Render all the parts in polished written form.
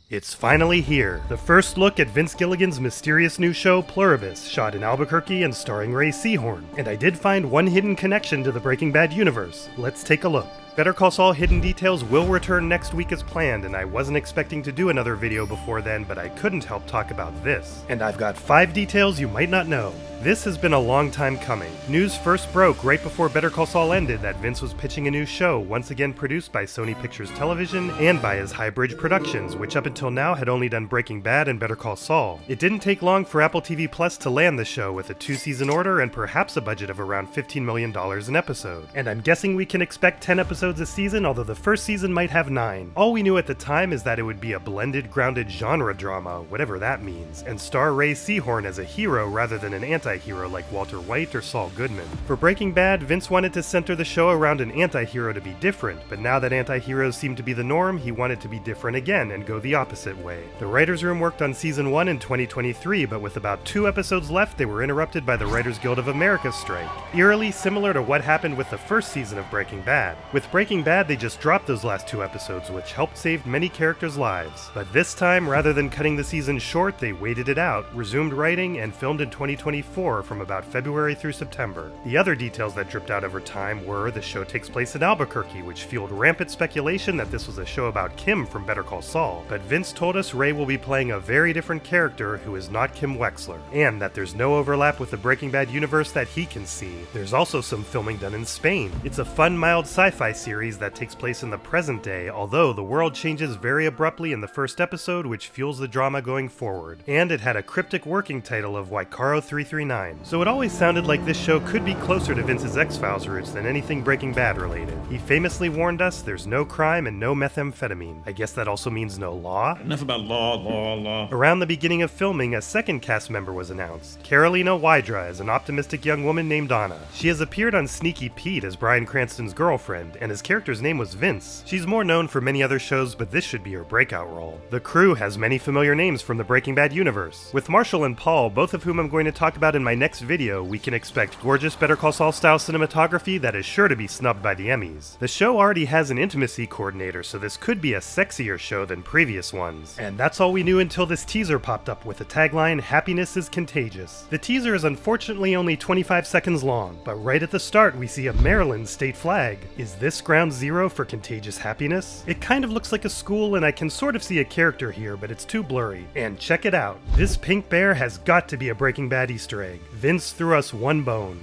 It's finally here. The first look at Vince Gilligan's mysterious new show, Pluribus, shot in Albuquerque and starring Rhea Seehorn. And I did find one hidden connection to the Breaking Bad universe. Let's take a look. Better Call Saul Hidden Details will return next week as planned, and I wasn't expecting to do another video before then, but I couldn't help talk about this. And I've got 5 details you might not know. This has been a long time coming. News first broke right before Better Call Saul ended that Vince was pitching a new show, once again produced by Sony Pictures Television and by his Highbridge Productions, which up until now had only done Breaking Bad and Better Call Saul. It didn't take long for Apple TV Plus to land the show with a 2-season order and perhaps a budget of around $15 million an episode. And I'm guessing we can expect 10 episodes a season, although the first season might have 9. All we knew at the time is that it would be a blended, grounded genre drama, whatever that means, and star Rhea Seehorn as a hero rather than an anti-hero like Walter White or Saul Goodman. For Breaking Bad, Vince wanted to center the show around an anti-hero to be different, but now that anti-heroes seem to be the norm, he wanted to be different again and go the opposite way. The writers' room worked on season 1 in 2023, but with about 2 episodes left, they were interrupted by the Writers Guild of America's strike, eerily similar to what happened with the first season of Breaking Bad. With Breaking Bad, they just dropped those last 2 episodes, which helped save many characters' lives. But this time, rather than cutting the season short, they waited it out, resumed writing, and filmed in 2024 from about February through September. The other details that dripped out over time were the show takes place in Albuquerque, which fueled rampant speculation that this was a show about Kim from Better Call Saul. But Vince told us Rhea will be playing a very different character who is not Kim Wexler, and that there's no overlap with the Breaking Bad universe that he can see. There's also some filming done in Spain. It's a fun, mild sci-fi series that takes place in the present day, although the world changes very abruptly in the first episode, which fuels the drama going forward. And it had a cryptic working title of Wykaro 339, so it always sounded like this show could be closer to Vince's X-Files roots than anything Breaking Bad related. He famously warned us there's no crime and no methamphetamine. I guess that also means no law? Enough about law. Around the beginning of filming, a second cast member was announced. Karolina Wydra is an optimistic young woman named Anna. She has appeared on Sneaky Pete as Bryan Cranston's girlfriend, and his character's name was Vince. She's more known for many other shows, but this should be her breakout role. The crew has many familiar names from the Breaking Bad universe. With Marshall and Paul, both of whom I'm going to talk about in my next video, we can expect gorgeous Better Call Saul style cinematography that is sure to be snubbed by the Emmys. The show already has an intimacy coordinator, so this could be a sexier show than previous ones. And that's all we knew until this teaser popped up with the tagline, "Happiness is contagious." The teaser is unfortunately only 25 seconds long, but right at the start we see a Maryland state flag. Is this ground zero for contagious happiness? It kind of looks like a school, and I can sort of see a character here, but it's too blurry. And check it out. This pink bear has got to be a Breaking Bad Easter egg. Vince threw us one bone.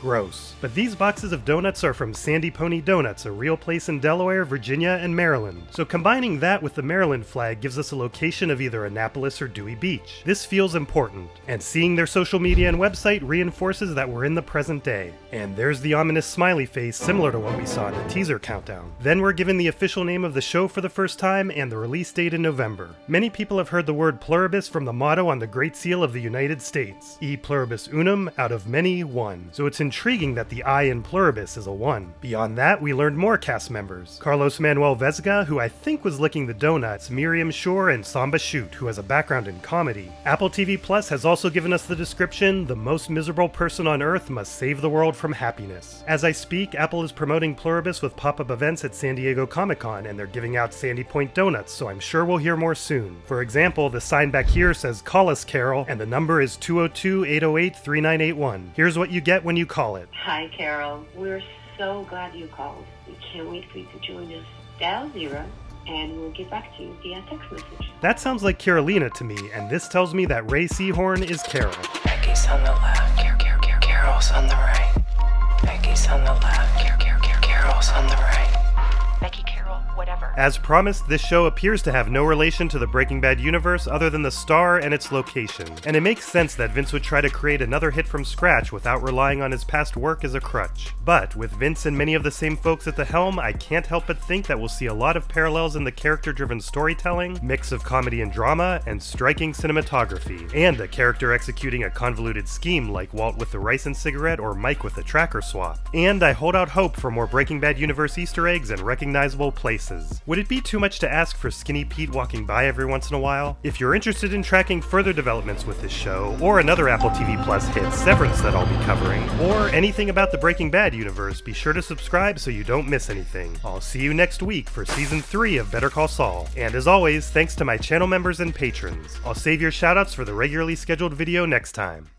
Gross. But these boxes of donuts are from Sandy Pony Donuts, a real place in Delaware, Virginia, and Maryland. So combining that with the Maryland flag gives us a location of either Annapolis or Dewey Beach. This feels important. And seeing their social media and website reinforces that we're in the present day. And there's the ominous smiley face similar to what we saw in the teaser countdown. Then we're given the official name of the show for the first time and the release date in November. Many people have heard the word pluribus from the motto on the Great Seal of the United States. E pluribus unum, out of many, one. So it's intriguing that the I in pluribus is a 1. Beyond that, we learned more cast members. Carlos Manuel Vesga, who I think was licking the donuts, Miriam Shore, and Samba Shoot, who has a background in comedy. Apple TV Plus has also given us the description, "The most miserable person on earth must save the world from happiness." As I speak, Apple is promoting Pluribus with pop-up events at San Diego Comic-Con, and they're giving out Sandy Point donuts, so I'm sure we'll hear more soon. For example, the sign back here says "Call us, Carol," and the number is 202-808-3981. Here's what you get when you call it. Hi, Carol. We're so glad you called. We can't wait for you to join us. Dial 0, and we'll get back to you via text message. That sounds like Karolina to me, and this tells me that Rhea Seehorn is Carol. Becky's on the left, Carol's on the right. Becky's on the left, Carol's on the right. Becky, Carol, whatever. As promised, this show appears to have no relation to the Breaking Bad universe other than the star and its location. And it makes sense that Vince would try to create another hit from scratch without relying on his past work as a crutch. But with Vince and many of the same folks at the helm, I can't help but think that we'll see a lot of parallels in the character-driven storytelling, mix of comedy and drama, and striking cinematography, and a character executing a convoluted scheme like Walt with the rice and cigarette or Mike with the tracker swap. And I hold out hope for more Breaking Bad universe Easter eggs and recognizable places. is. Would it be too much to ask for Skinny Pete walking by every once in a while? If you're interested in tracking further developments with this show, or another Apple TV Plus hit, Severance, that I'll be covering, or anything about the Breaking Bad universe, be sure to subscribe so you don't miss anything. I'll see you next week for Season 3 of Better Call Saul. And as always, thanks to my channel members and patrons. I'll save your shoutouts for the regularly scheduled video next time.